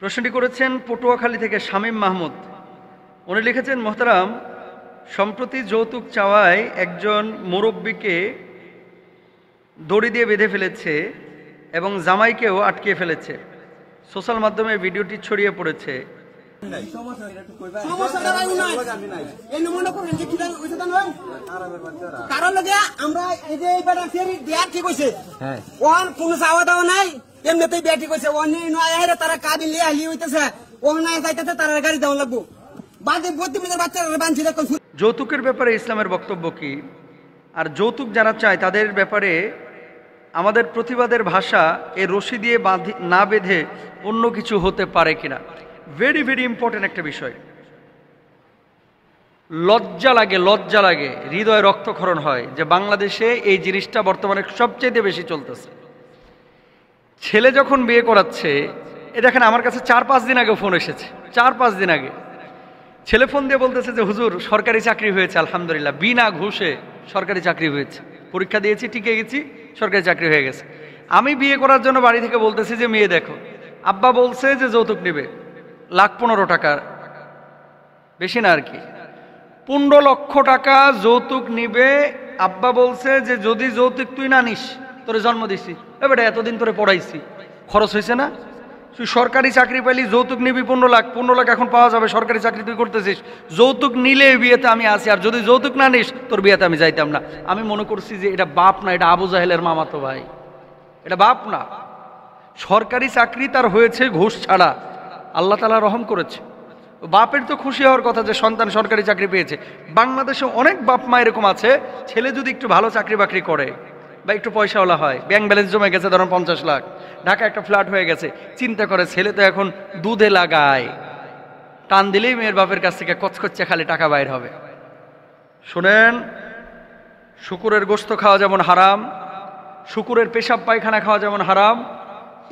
প্রশ্নটি করেছেন পটুয়াখালী থেকে শামীম মাহমুদ। উনি লিখেছেন, মোহতারাম, সম্প্রতি যৌতুক চাওয়ায় একজন মুরব্বীকে দড়ি দিয়ে বেঁধে ফেলেছে এবং জামাইকেও আটকে ফেলেছে। সোশ্যাল মাধ্যমে ভিডিওটি ছড়িয়ে পড়েছে। যৌতুকের ব্যাপারে ইসলামের বক্তব্য কি, আর যৌতুক যারা চায় তাদের ব্যাপারে আমাদের প্রতিবাদের ভাষা এই রশি দিয়ে না বেঁধে অন্য কিছু হতে পারে কিনা? ভেরি ভেরি ইম্পর্টেন্ট একটা বিষয়। লজ্জা লাগে, হৃদয়ে রক্তক্ষরণ হয় যে বাংলাদেশে এই জিনিসটা বর্তমানে সবচেয়ে বেশি চলতেছে। ছেলে যখন বিয়ে করাচ্ছে, এ দেখেন আমার কাছে 4-5 দিন আগে ফোন এসেছে, 4-5 দিন আগে ছেলে ফোন দিয়ে বলতেছে যে হুজুর সরকারি চাকরি হয়েছে, আলহামদুলিল্লাহ, বিনা ঘুষে সরকারি চাকরি হয়েছে, পরীক্ষা দিয়েছি, টিকে গেছি, সরকারি চাকরি হয়ে গেছে। আমি বিয়ে করার জন্য বাড়ি থেকে বলতেছি যে মেয়ে দেখো, আব্বা বলছে যে যৌতুক নেবে 1,15,00,000 টাকা, বেশি না আর কি, 15 লক্ষ টাকা যৌতুক নিবে। আব্বা বলছে যে যদি যৌতুক তুই না নিস তোরে জন্ম দিছি, এবারে এতদিন তোরে পড়াইছি, খরচ হয়েছে না, তুই সরকারি চাকরি পাইলি, যৌতুক নিবি 15 লাখ এখন পাওয়া যাবে, সরকারি চাকরি তুই করতেছিস, যৌতুক নিলে বিয়েতে আমি আসি, আর যদি যৌতুক না নিস তোর বিয়েতে আমি যাইতাম না। আমি মনে করছি যে এটা বাপ না, এটা আবু জাহেলের মামাতো ভাই, এটা বাপ না। সরকারি চাকরি তার হয়েছে ঘুষ ছাড়া, আল্লাহ তাআলা রহম করেছে। বাপের তো খুশি হওয়ার কথা যে সন্তান সরকারি চাকরি পেয়েছে। বাংলাদেশে অনেক বাপ মা এরকম আছে, ছেলে যদি একটু ভালো চাকরি বাকরি করে বা একটু পয়সাওয়ালা হয়, ব্যাংক ব্যালেন্স জমে গেছে ধরুন 50 লাখ, ঢাকা একটা ফ্ল্যাট হয়ে গেছে, চিন্তা করে ছেলে তো এখন দুধে লাগায়, টান দিলেই মেয়ের বাপের কাছ থেকে কচকচ্ছে খালি টাকা বাইর হবে। শুনেন, শুকুরের গোশত খাওয়া যেমন হারাম, শুকুরের পেশাব পায়খানা খাওয়া যেমন হারাম,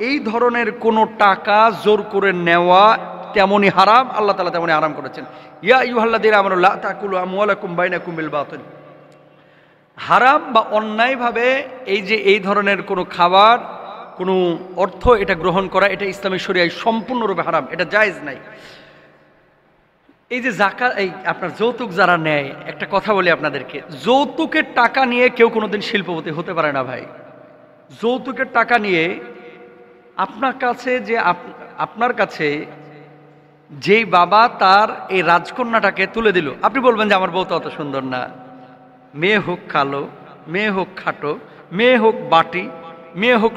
এই ধরনের কোনো টাকা জোর করে নেওয়া তেমনই হারাম, আল্লাহ তাআলা তেমনই হারাম করেছেন। ইয়া আইয়ুহাল্লাযীনা আমানু লা তাকুলু আমওয়ালাকুম বাইনাকুম বিল বাতিল। হারাম বা অন্যায়ভাবে এই ধরনের কোনো খাবার, কোনো অর্থ এটা গ্রহণ করা, এটা ইসলামী শরিয়ায় সম্পূর্ণরূপে হারাম, এটা জায়েজ নাই। এই যে যাকাত, এই আপনার যৌতুক যারা নেয়, একটা কথা বলি আপনাদেরকে, যৌতুকের টাকা নিয়ে কেউ কোনোদিন শিল্পপতি হতে পারে না ভাই। যৌতুকের টাকা নিয়ে আপনার কাছে যেই বাবা তার এই রাজকন্যাটাকে তুলে দিল, আপনি বলবেন যে আমার বউ তো অত সুন্দর না, মেয়ে হোক কালো, মেয়ে হোক খাটো, মেয়ে হোক বাটি, মেয়ে হোক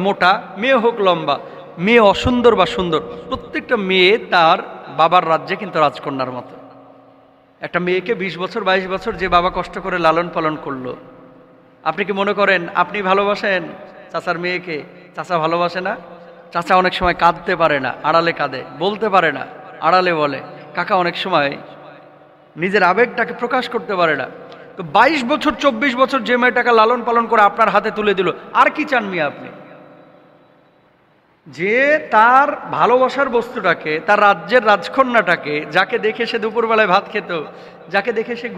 মোটা, মেয়ে হোক লম্বা, মেয়ে অসুন্দর বা সুন্দর, প্রত্যেকটা মেয়ে তার বাবার রাজ্যে কিন্তু রাজকন্যার মতো। একটা মেয়েকে 20 বছর 22 বছর যে বাবা কষ্ট করে লালন পালন করলো, আপনি কি মনে করেন আপনি ভালোবাসেন চাচার মেয়েকে? চাচা ভালোবাসে না? চাচা অনেক সময় কাঁদতে পারে না, আড়ালে কাঁদে, বলতে পারে না, আড়ালে বলে। কাকা অনেক সময় নিজের আবেগটাকে প্রকাশ করতে পারে না। তো 22 বছর 24 বছর যে মেয়েটাকে লালন পালন করে আপনার হাতে তুলে দিল, আর কি চান মিয়া আপনি? যে তার ভালোবাসার বস্তুটাকে, তার রাজ্যের রাজকন্যাটাকে, যাকে দেখে সে দুপুরবেলায় ভাত খেত, যাকে দেখে সে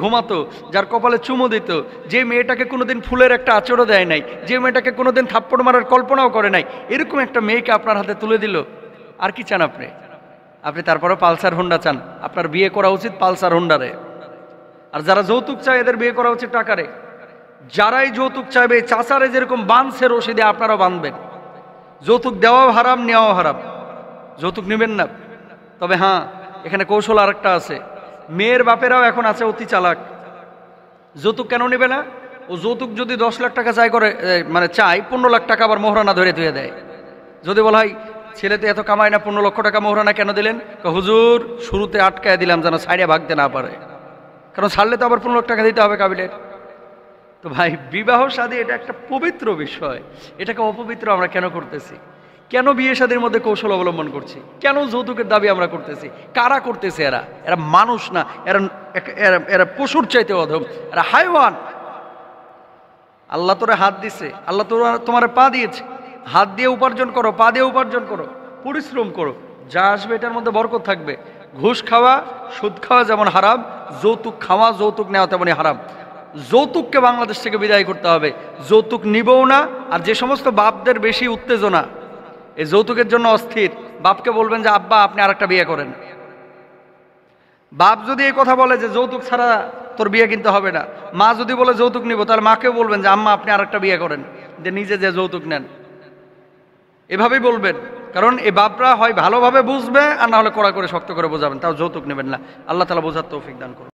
ঘুমাতো, যার কপালে চুমো দিত, যে মেয়েটাকে কোনোদিন ফুলের একটা আঁচড়ও দেয় নাই, যে মেয়েটাকে কোনোদিন থাপ্পড় মারার কল্পনাও করে নাই, এরকম একটা মেয়েকে আপনার হাতে তুলে দিল, আর কি চান আপনি? আপনি তারপরে পালসার হোন্ডা চান। আপনার বিয়ে করা উচিত পালসার হোন্ডারে। আর যারা যৌতুক চায় এদের বিয়ে করা উচিত টাকারে। যারাই যৌতুক চাইবে, চাচারে যেরকম বাঁধছে রশি দিয়ে আপনারাও বাঁধবেন। যৌতুক দেওয়াও হারাম, নেওয়াও হারাম, যৌতুক নেবেন না। তবে হ্যাঁ, এখানে কৌশল আরেকটা আছে। মেয়ের বাপেরাও এখন আছে অতি চালাক। যৌতুক কেন নেবে না? ও যৌতুক যদি 10 লাখ টাকা চাই 15 লাখ টাকা আবার মোহরানা ধরে ধুয়ে দেয়। যদি বলা হয় ছেলে তো এত কামায় না, 15 লক্ষ টাকা মোহরানা কেন দিলেন? হুজুর শুরুতে আটকায় দিলাম যেন সাইডে ভাগতে না পারে, কারণ ছাড়লে তো আবার 15 লাখ টাকা দিতে হবে কাবিলের। তো ভাই, বিবাহ শাদী এটা একটা পবিত্র বিষয়, এটাকে অপবিত্র আমরা কেন করতেছি? কেন বিয়ে শাদীর মধ্যে কৌশল অবলম্বন করছি? কেন যৌতুকের দাবি আমরা করতেছি? কারা করতেছে? এরা মানুষ না, এরা পশুর চাইতে অধম, এরা হাইওয়ান। আল্লাহ তোরে হাত দিছে, আল্লাহ তোমার পা দিয়েছে, হাত দিয়ে উপার্জন করো, পা দিয়ে উপার্জন করো, পরিশ্রম করো, যা আসবে এটার মধ্যে বরকত থাকবে। ঘুষ খাওয়া, সুদ খাওয়া যেমন হারাম, যৌতুক খাওয়া, যৌতুক নেওয়া তেমনই হারাম। যৌতুককে বাংলাদেশ থেকে বিদায় করতে হবে, যৌতুক নিবও না। আর যে সমস্ত বাপদের বেশি উত্তেজনা, এই যৌতুকের জন্য অস্থির, বাপকে বলবেন যে আব্বা আপনি আরেকটা বিয়ে করেন। বাপ যদি এই কথা বলে যে যৌতুক ছাড়া তোর বিয়ে কিনতে হবে না, মা যদি বলে যৌতুক নিব, তাহলে মাকেও বলবেন যে আম্মা আপনি আরেকটা বিয়ে করেন, যে নিজে যে যৌতুক নেন। এভাবেই বলবেন, কারণ এই বাপরা হয় ভালোভাবে বুঝবে আর না হলে কড়া করে শক্ত করে বোঝাবেন, তাও যৌতুক নেবেন না। আল্লাহ তাআলা বোঝার তৌফিক দান করুন।